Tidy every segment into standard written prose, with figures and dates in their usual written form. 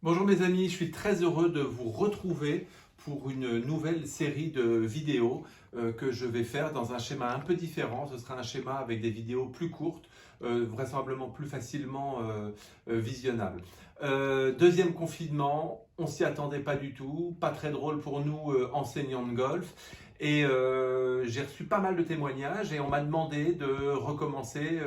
Bonjour mes amis, je suis très heureux de vous retrouver pour une nouvelle série de vidéos que je vais faire dans un schéma un peu différent. Ce sera un schéma avec des vidéos plus courtes, vraisemblablement plus facilement visionnables. Deuxième confinement, on s'y attendait pas du tout, pas très drôle pour nous enseignants de golf. Et j'ai reçu pas mal de témoignages et on m'a demandé de recommencer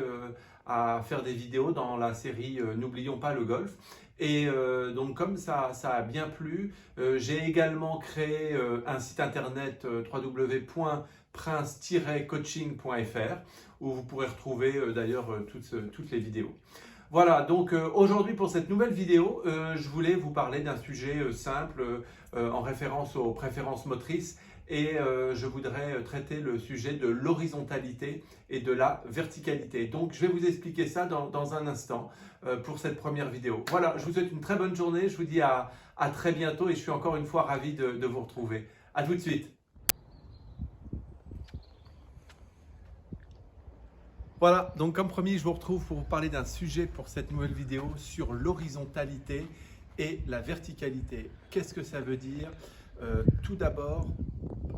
à faire des vidéos dans la série N'oublions pas le golf. Et donc comme ça a bien plu, j'ai également créé un site internet www.prince-coaching.fr où vous pourrez retrouver d'ailleurs toutes les vidéos. Voilà, donc aujourd'hui pour cette nouvelle vidéo, je voulais vous parler d'un sujet simple en référence aux préférences motrices et je voudrais traiter le sujet de l'horizontalité et de la verticalité. Donc je vais vous expliquer ça dans un instant pour cette première vidéo. Voilà, je vous souhaite une très bonne journée, je vous dis à très bientôt et je suis encore une fois ravi de vous retrouver. À tout de suite. Voilà, donc comme promis, je vous retrouve pour vous parler d'un sujet pour cette nouvelle vidéo sur l'horizontalité et la verticalité. Qu'est-ce que ça veut dire? Tout d'abord,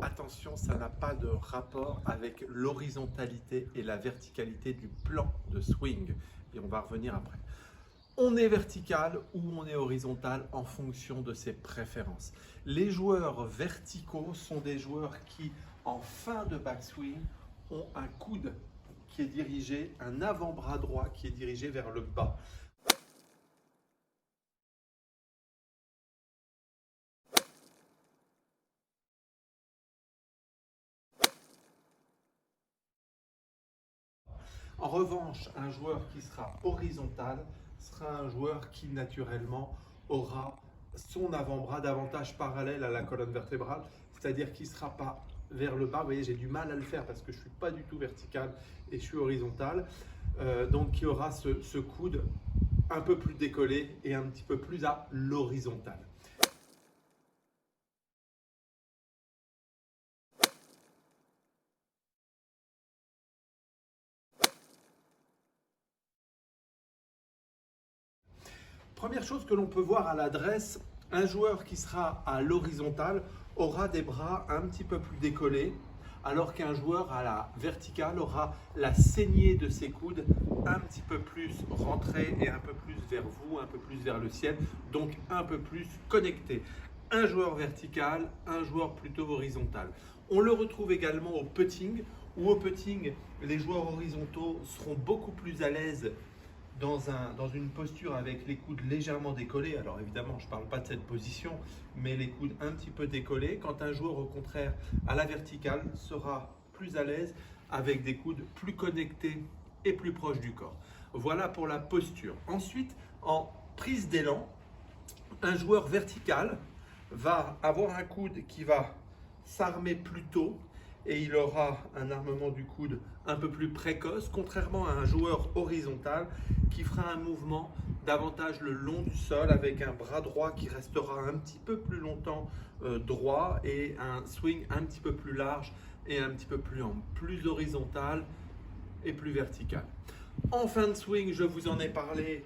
attention, ça n'a pas de rapport avec l'horizontalité et la verticalité du plan de swing. Et on va revenir après. On est vertical ou on est horizontal en fonction de ses préférences. Les joueurs verticaux sont des joueurs qui, en fin de backswing, ont un coude qui est dirigé, un avant-bras droit qui est dirigé vers le bas. En revanche, un joueur qui sera horizontal sera un joueur qui naturellement aura son avant-bras davantage parallèle à la colonne vertébrale, c'est-à-dire qu'il ne sera pas vers le bas. Vous voyez, j'ai du mal à le faire parce que je ne suis pas du tout vertical et je suis horizontal. Donc il y aura ce coude un peu plus décollé et un petit peu plus à l'horizontale. Première chose que l'on peut voir à l'adresse, un joueur qui sera à l'horizontale aura des bras un petit peu plus décollés, alors qu'un joueur à la verticale aura la saignée de ses coudes un petit peu plus rentrée et un peu plus vers vous, un peu plus vers le ciel, donc un peu plus connecté. Un joueur vertical, un joueur plutôt horizontal. On le retrouve également au putting, où au putting, les joueurs horizontaux seront beaucoup plus à l'aise dans une posture avec les coudes légèrement décollés. Alors évidemment, je ne parle pas de cette position, mais les coudes un petit peu décollés. Quand un joueur, au contraire, à la verticale, sera plus à l'aise avec des coudes plus connectés et plus proches du corps. Voilà pour la posture. Ensuite, en prise d'élan, un joueur vertical va avoir un coude qui va s'armer plus tôt et il aura un armement du coude un peu plus précoce, contrairement à un joueur horizontal qui fera un mouvement davantage le long du sol avec un bras droit qui restera un petit peu plus longtemps droit et un swing un petit peu plus large et un petit peu plus ample, plus horizontal et plus vertical. En fin de swing, je vous en ai parlé,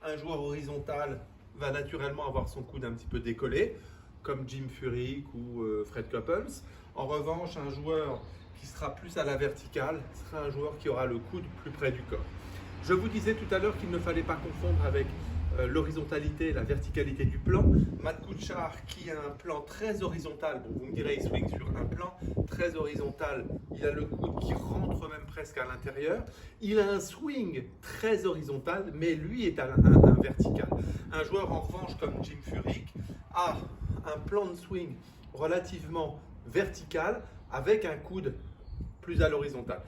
un joueur horizontal va naturellement avoir son coude un petit peu décollé, comme Jim Furyk ou Fred Couples. En revanche, un joueur qui sera plus à la verticale sera un joueur qui aura le coude plus près du corps. Je vous disais tout à l'heure qu'il ne fallait pas confondre avec l'horizontalité et la verticalité du plan. Matt Kuchar, qui a un plan très horizontal, bon, vous me direz, il swing sur un plan très horizontal, il a le coude qui rentre même presque à l'intérieur. Il a un swing très horizontal, mais lui est un vertical. Un joueur en revanche comme Jim Furyk a un plan de swing relativement vertical avec un coude plus à l'horizontale.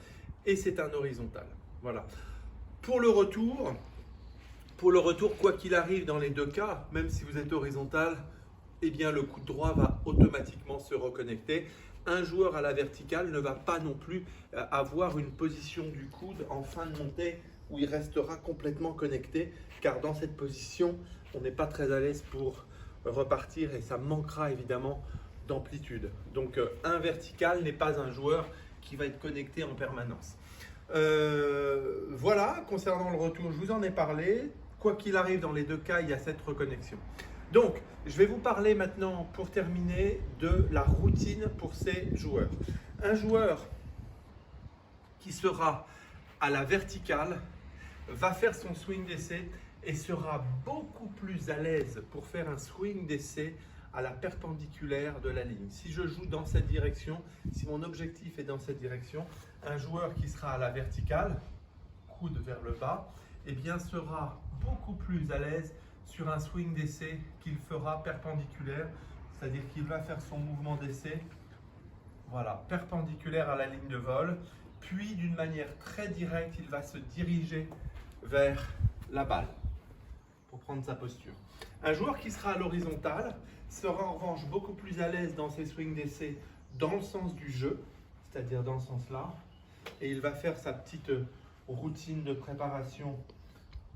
Et c'est un horizontal. Voilà. Pour le retour, quoi qu'il arrive dans les deux cas, même si vous êtes horizontal, eh bien le coude droit va automatiquement se reconnecter. Un joueur à la verticale ne va pas non plus avoir une position du coude en fin de montée où il restera complètement connecté, car dans cette position, on n'est pas très à l'aise pour repartir et ça manquera évidemment d'amplitude. Donc un vertical n'est pas un joueur qui va être connecté en permanence. Voilà, concernant le retour, je vous en ai parlé. Quoi qu'il arrive, dans les deux cas, il y a cette reconnexion. Donc, je vais vous parler maintenant, pour terminer, de la routine pour ces joueurs. Un joueur qui sera à la verticale va faire son swing d'essai et sera beaucoup plus à l'aise pour faire un swing d'essai à la perpendiculaire de la ligne. Si je joue dans cette direction, si mon objectif est dans cette direction, un joueur qui sera à la verticale, coude vers le bas, eh bien sera beaucoup plus à l'aise sur un swing d'essai qu'il fera perpendiculaire, c'est-à-dire qu'il va faire son mouvement d'essai, voilà, perpendiculaire à la ligne de vol, puis d'une manière très directe, il va se diriger vers la balle pour prendre sa posture. Un joueur qui sera à l'horizontale sera en revanche beaucoup plus à l'aise dans ses swings d'essai dans le sens du jeu, c'est-à-dire dans ce sens-là, et il va faire sa petite routine de préparation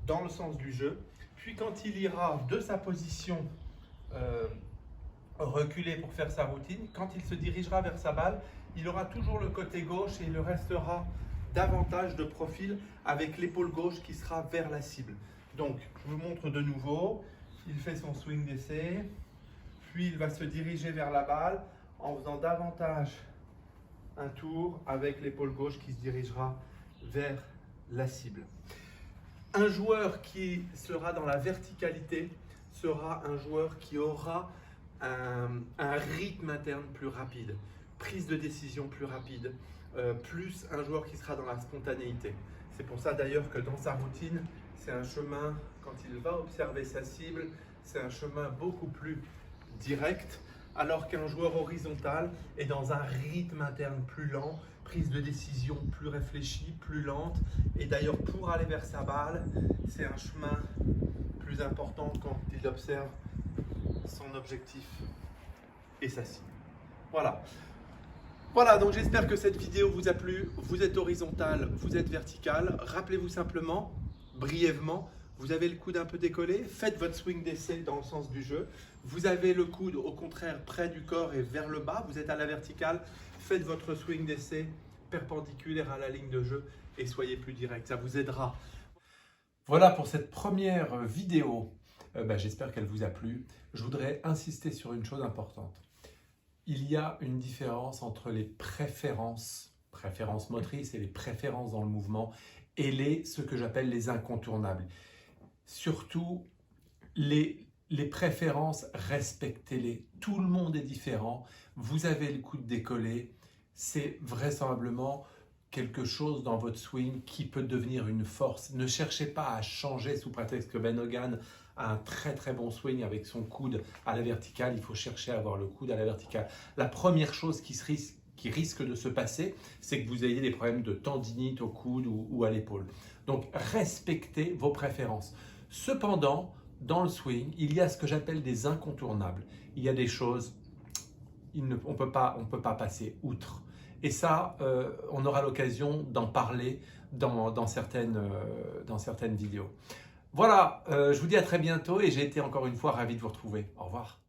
dans le sens du jeu. Puis quand il ira de sa position reculée pour faire sa routine, quand il se dirigera vers sa balle, il aura toujours le côté gauche et il restera davantage de profil avec l'épaule gauche qui sera vers la cible. Donc, je vous montre de nouveau. Il fait son swing d'essai, puis il va se diriger vers la balle en faisant davantage un tour avec l'épaule gauche qui se dirigera vers la cible. Un joueur qui sera dans la verticalité sera un joueur qui aura un rythme interne plus rapide, prise de décision plus rapide, plus un joueur qui sera dans la spontanéité. C'est pour ça d'ailleurs que dans sa routine, c'est un chemin, quand il va observer sa cible, c'est un chemin beaucoup plus direct, alors qu'un joueur horizontal est dans un rythme interne plus lent, prise de décision plus réfléchie, plus lente. Et d'ailleurs, pour aller vers sa balle, c'est un chemin plus important quand il observe son objectif et sa cible. Voilà. Voilà, donc j'espère que cette vidéo vous a plu. Vous êtes horizontal, vous êtes vertical. Rappelez-vous simplement, brièvement, vous avez le coude un peu décollé, faites votre swing d'essai dans le sens du jeu. Vous avez le coude au contraire près du corps et vers le bas, vous êtes à la verticale, faites votre swing d'essai perpendiculaire à la ligne de jeu et soyez plus direct, ça vous aidera. Voilà pour cette première vidéo, j'espère qu'elle vous a plu. Je voudrais insister sur une chose importante. Il y a une différence entre les préférences motrices et les préférences dans le mouvement et ce que j'appelle les incontournables. Surtout, les préférences, respectez-les. Tout le monde est différent. Vous avez le coude décollé. C'est vraisemblablement quelque chose dans votre swing qui peut devenir une force. Ne cherchez pas à changer sous prétexte que Ben Hogan a un très très bon swing avec son coude à la verticale. Il faut chercher à avoir le coude à la verticale. La première chose qui risque de se passer, c'est que vous ayez des problèmes de tendinite au coude ou à l'épaule. Donc, respectez vos préférences. Cependant, dans le swing, il y a ce que j'appelle des incontournables. Il y a des choses, on ne peut pas passer outre. Et ça, on aura l'occasion d'en parler dans certaines vidéos. Voilà, je vous dis à très bientôt et j'ai été encore une fois ravi de vous retrouver. Au revoir.